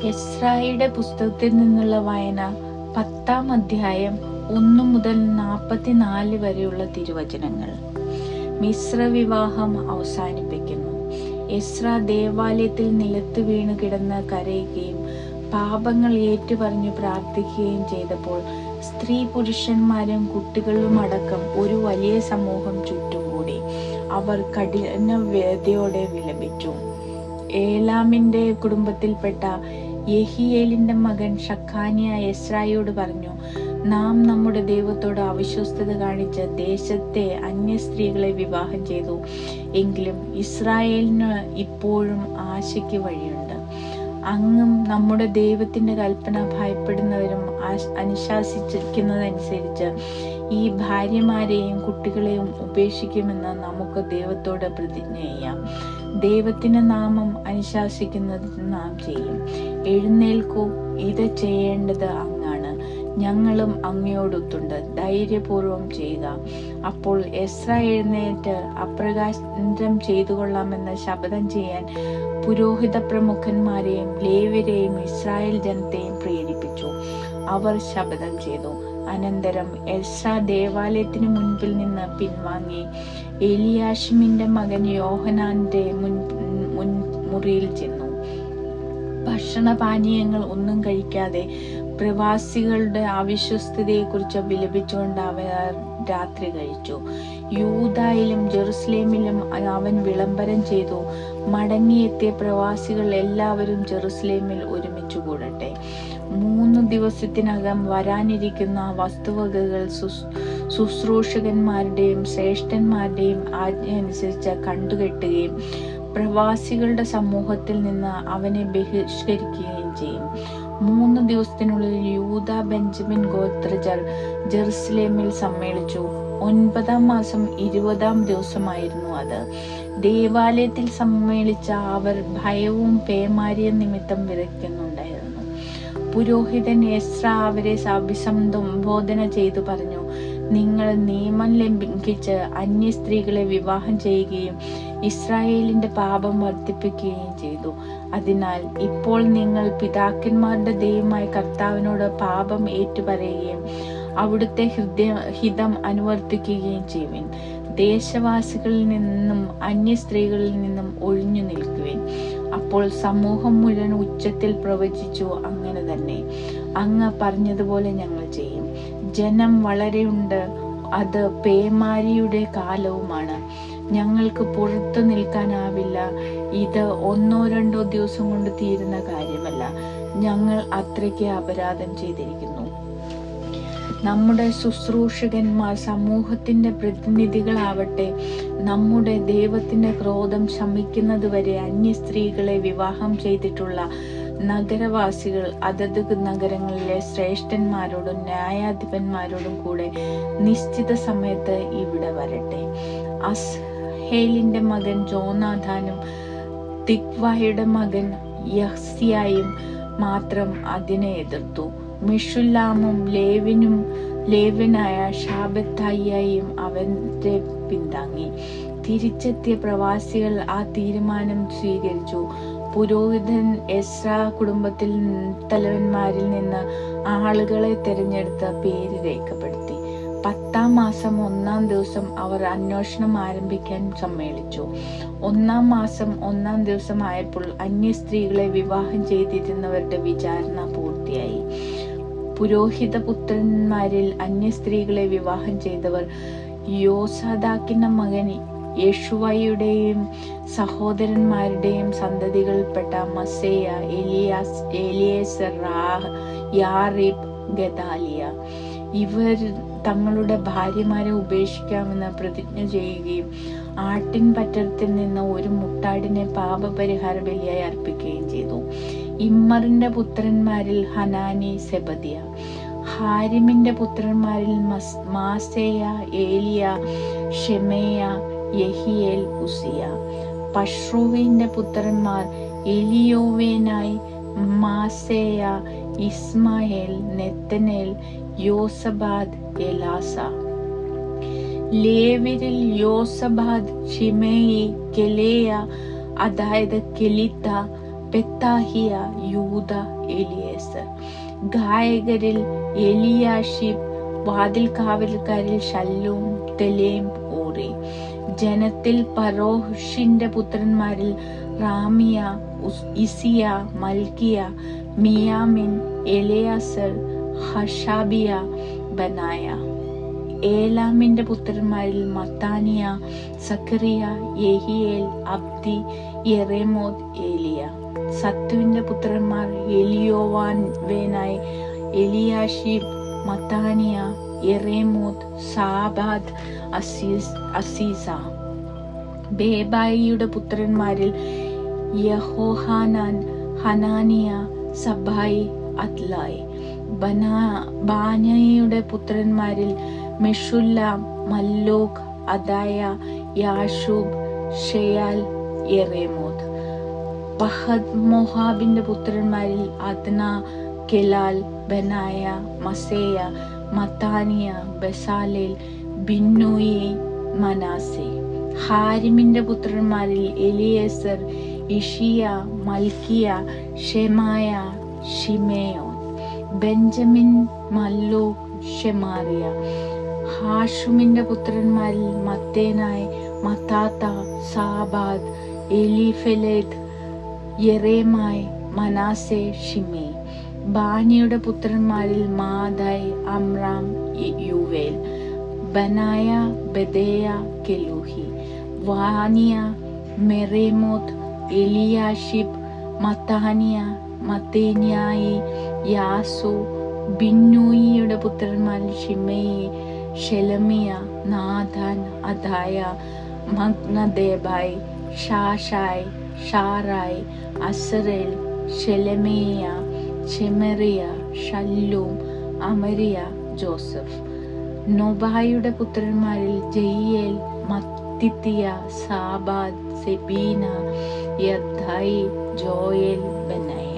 എസ്രായുടെ പുസ്തകത്തിൽ നിന്നുള്ള വായന 10-ാം അധ്യായം 1 മുതൽ 44 വരെയുള്ള തിരുവചനങ്ങൾ. മിശ്ര വിവാഹം അവസാനിപ്പിക്കുന്നു. എസ്രാ ദേവാലയത്തിൽ നിലത്ത് വീണു കിടന്ന് കരയുകയും പാപങ്ങൾ ഏറ്റുപറഞ്ഞു പ്രാർത്ഥിക്കുകയും ചെയ്തപ്പോൾ സ്ത്രീ പുരുഷന്മാരും കുട്ടികളും അടക്കം ഒരു വലിയ സമൂഹം ചുറ്റും കൂടി. അവർ കഠിന വേദനയോടെ വിലപിച്ചു. ഏലാമിന്റെ കുടുംബത്തിൽപ്പെട്ട യെഹിയേലിന്റെ മകൻ ഷക്കാനിയ എസ്രായോട് പറഞ്ഞു, നാം നമ്മുടെ ദൈവത്തോട് അവിശ്വസ്തത കാണിച്ച് ദേശത്തെ അന്യ സ്ത്രീകളെ വിവാഹം ചെയ്തു. എങ്കിലും ഇസ്രായേലിന് ഇപ്പോഴും ആശയ്ക്ക് വഴിയുണ്ട്. അങ്ങും നമ്മുടെ ദൈവത്തിന്റെ കൽപ്പന ഭയപ്പെടുന്നവരും അനുശാസിക്കുന്നതനുസരിച്ച് ഈ ഭാര്യമാരെയും കുട്ടികളെയും ഉപേക്ഷിക്കുമെന്ന് നമുക്ക് ദൈവത്തോട് പ്രതിജ്ഞ ചെയ്യാം. ദൈവത്തിന്റെ നാമം അനുശാസിക്കുന്നത് നാം ചെയ്യും. എഴുന്നേൽക്കൂ, ഇത് ചെയ്യേണ്ടത് അങ്ങാണ്. ഞങ്ങളും അങ്ങയോടൊത്തുണ്ട്. ധൈര്യപൂർവം ചെയ്യുക. അപ്പോൾ എസ്രാ എഴുന്നേറ്റ് അപ്രകാരം ചെയ്തു കൊള്ളാമെന്ന് ശപഥം ചെയ്യാൻ പുരോഹിത പ്രമുഖന്മാരെയും ലേവ്യരെയും ഇസ്രായേൽ ജനത്തെയും പ്രേരിപ്പിച്ചു. അവർ ശപഥം ചെയ്തു. അനന്തരം എസ്രാ ദേവാലയത്തിന് മുൻപിൽ നിന്ന് പിൻവാങ്ങി എലിയാഷിമിന്റെ മകൻ യോഹനാന്റെ മുറിയിൽ ചെന്നു. ഭക്ഷണപാനീയങ്ങൾ ഒന്നും കഴിക്കാതെ പ്രവാസികളുടെ അവിശ്വസ്തതയെക്കുറിച്ച് വിലപിച്ചുകൊണ്ട് അവർ രാത്രി കഴിച്ചു. യൂദായിലും ജെറുസലേമിലും അവൻ വിളംബരം ചെയ്തു, മടങ്ങിയെത്തിയ പ്രവാസികൾ എല്ലാവരും ജെറുസലേമിൽ ഒരുമിച്ച് കൂടട്ടെ. 3 ദിവസത്തിനകം വരാനിരിക്കുന്ന വസ്തുവകകൾ ശുശ്രൂഷകന്മാരുടെയും ശ്രേഷ്ഠന്മാരുടെയും ആജ്ഞ അനുസരിച്ച് കണ്ടുകെട്ടുകയും പ്രവാസികളുടെ സമൂഹത്തിൽ നിന്ന് അവനെ ബഹിഷ്കരിക്കുകയും ചെയ്യും. 3 ദിവസത്തിനുള്ളിൽ യൂദാ ബെഞ്ചമിൻ ഗോത്രജർ ജെറുസലേമിൽ സമ്മേളിച്ചു. 9-ാം മാസം 20-ാം ദിവസമായിരുന്നു അത്. ദേവാലയത്തിൽ സമ്മേളിച്ച അവർ ഭയവും പേമാരിയും നിമിത്തം വിറയ്ക്കുന്നുണ്ടായിരുന്നു. പുരോഹിതൻ എസ്രാ അവരെ അഭിസംബോധന ചെയ്തു പറഞ്ഞു, നിങ്ങൾ നിയമം ലംഘിച്ച് അന്യ സ്ത്രീകളെ വിവാഹം ചെയ്യുകയും ഇസ്രായേലിന്റെ പാപം വർദ്ധിപ്പിക്കുകയും ചെയ്തു. അതിനാൽ ഇപ്പോൾ നിങ്ങൾ പിതാക്കന്മാരുടെ ദൈവമായ കർത്താവിനോട് പാപം ഏറ്റുപറയുകയും അവിടുത്തെ ഹിതം അനുവർത്തിക്കുകയും ചെയ്യുവിൻ. ദേശവാസികളിൽ നിന്നും അന്യ സ്ത്രീകളിൽ നിന്നും ഒഴിഞ്ഞു നിൽക്കുവിൻ. അപ്പോൾ സമൂഹം മുഴുവൻ ഉച്ചത്തിൽ പ്രവചിച്ചു, അങ്ങനെ തന്നെ, അങ്ങ് പറഞ്ഞതുപോലെ ഞങ്ങൾ ചെയ്യും. ജനം വളരെയുണ്ട്, അത് പേമാരിയുടെ കാലവുമാണ്. ഞങ്ങൾക്ക് പുറത്തു നിൽക്കാനാവില്ല. ഇത് 1-2 ദിവസം കൊണ്ട് തീരുന്ന കാര്യമല്ല. ഞങ്ങൾ അത്രയ്ക്ക് അപരാധം ചെയ്തിരിക്കുന്നു. നമ്മുടെ ശുശ്രൂഷകന്മാർ സമൂഹത്തിന്റെ പ്രതിനിധികളാവട്ടെ, നമ്മുടെ ദൈവത്തിന്റെ ക്രോധം ശമിക്കുന്നത് വരെ അന്യ സ്ത്രീകളെ വിവാഹം ചെയ്തിട്ടുള്ള നഗരവാസികൾ അതത് നഗരങ്ങളിലെ ശ്രേഷ്ഠന്മാരോടും ന്യായാധിപന്മാരോടും കൂടെ നിശ്ചിത സമയത്ത് ഇവിടെ വരട്ടെ. അസ്ഹേലിന്റെ മകൻ ജോനാഥാനും തിക്വായുടെ മകൻ യഹ്സിയായും മാത്രം അതിനെ എതിർത്തു. മിഷുല്ലാമും ലേവ്യനായ ഷാബത്തായിയും അവരെ പിന്താങ്ങി. തിരിച്ചെത്തിയ പ്രവാസികൾ ആ തീരുമാനം സ്വീകരിച്ചു. പുരോഹിതൻ എസ്രാ കുടുംബത്തിൽ തലവന്മാരിൽ നിന്ന് ആളുകളെ തെരഞ്ഞെടുത്ത് പേര് രേഖപ്പെടുത്തി. 10-ാം മാസം 1-ാം ദിവസം അവർ അന്വേഷണം ആരംഭിക്കാൻ സമ്മേളിച്ചു. 1-ാം മാസം 1-ാം ദിവസം ആയപ്പോൾ അന്യ സ്ത്രീകളെ വിവാഹം ചെയ്തിരുന്നവരുടെ വിചാരണ പൂർത്തിയായി. പുരോഹിത പുത്രന്മാരിൽ അന്യ സ്ത്രീകളെ വിവാഹം ചെയ്തവർ യോസാദാക്കിന്റെ മകൻ യേശുവയുടെയും സഹോദരന്മാരുടെയും സന്തതികളിൽപ്പെട്ട മസേയ, എലിയേസർ, യാറിബ്, ഗദാലിയ. ഇവർ തങ്ങളുടെ ഭാര്യമാരെ ഉപേക്ഷിക്കാമെന്ന് പ്രതിജ്ഞ ചെയ്യുകയും ആട്ടിൻ പറ്റത്തിൽ നിന്ന് ഒരു മുട്ടാടിനെ പാപപരിഹാര ബലിയായി അർപ്പിക്കുകയും ചെയ്തു. ഇമ്മറിന്റെ പുത്രന്മാരിൽ ഹനാനി, സെബദിയ. ഹാരിമിന്റെ പുത്രന്മാരിൽ മാസേയ, ഏലിയ, ഷെമേയ, യെഹിയേൽ, ഉസിയ. പഷ്രൂവിന്റെ പുത്രന്മാർ എലിയോവേനായി, മാസേയ, ഇസ്മായേൽ, നെത്തനേൽ, യോസബാദ്, എലാസ. ലേവ്യരിൽ യോസബാദ്, ഷിമേയി, കെലേയ, അതായത് കെലിത്ത, പെത്താഹിയ, യൂദ, എലിയേസർ. ഗായകരിൽ എലിയാഷിബ്, വാതിൽ കാവൽക്കാരിൽ ശല്ലൂം, തെലേം, ഊറി. ജനത്തിൽ പരോഷിന്റെ പുത്രന്മാരിൽ റാമിയ, ഇസിയ, മൽക്കിയ, മിയാമിൻ, എലയാസർ, ഹഷാബിയ, ബനായ. ഏലാമിന്റെ പുത്രന്മാരിൽ മത്താനിയ, സക്കറിയ, യെഹിയേൽ, അബ്ദി, യെറേമോത്ത്, ഏലിയ. സത്തുവിന്റെ പുത്രന്മാർ എലിയോവാൻവേനായി, എലിയാഷിബ്, മത്താനിയ, യെറേമോത്ത്, സാബാദ്, അസീസ. ബേബായിയുടെ പുത്രന്മാരിൽ യഹോഹാനാൻ, ഹനാനിയ, സബായി, അദ്ലായി. ബാനയുടെ പുത്രന്മാരിൽ മെഷുല്ലാം, മല്ലോക്, അദായ, യാഷൂബ്, ഷെയാൽ, യെറേമോത്ത്. പഹദ് മോഹാബിന്റെ പുത്രന്മാരിൽ അദ്ന, കെലാൽ, ബനായ, മസേയ, മത്താനിയ, ബസാലേൽ, ബിന്നോയി, മനാസെ. ഹാരിമിന്റെ പുത്രന്മാരിൽ എലിയേസർ, ഇഷിയ, മൽക്കിയ, ഷെമായ, ഷിമേയോൻ. ബെഞ്ചമിൻ, മല്ലൂക്, ഷെമാറിയ. ഹാഷുമിന്റെ പുത്രന്മാരിൽ മത്തേനായ്, മത്താത്ത, സാബാദ്, എലിഫെലേത്ത്, യെറേമായി, മനാസെ, ഷിമേ. ബാനിയുടെ പുത്രന്മാരിൽ മാദായ്, അമ്രാം, യുവേൽ. ബനായ, ബെദേയ, കെലൂഹി. വാനിയ, മെറേമോത്ത്, എലിയാഷിബ്, മത്താനിയ, മത്തേന്യായി, യാസു. ബിന്നൂയിയുടെ പുത്രന്മാരിൽ ഷിമയി, ഷെലമിയ, നാഥാൻ, അദായ, മഗ്നദേബായ്, ഷാഷായ്, ഷാറായ്, അസറേൽ, ഷെലമേയ, ഷെമറിയ, ഷല്ലൂം, അമരിയ, ജോസഫ്. നോബായുടെ പുത്രന്മാരിൽ ജയിയേൽ, മത്തിത്തിയ, സാബാദ്, സെബീന, യദ്ദായി, ജോയേൽ, ബനായ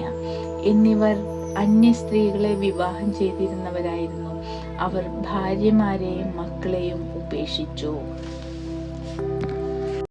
എന്നിവർ അന്യ സ്ത്രീകളെ വിവാഹം ചെയ്തിരുന്നവരായിരുന്നു. അവർ ഭാര്യമാരെയും മക്കളെയും ഉപേക്ഷിച്ചു.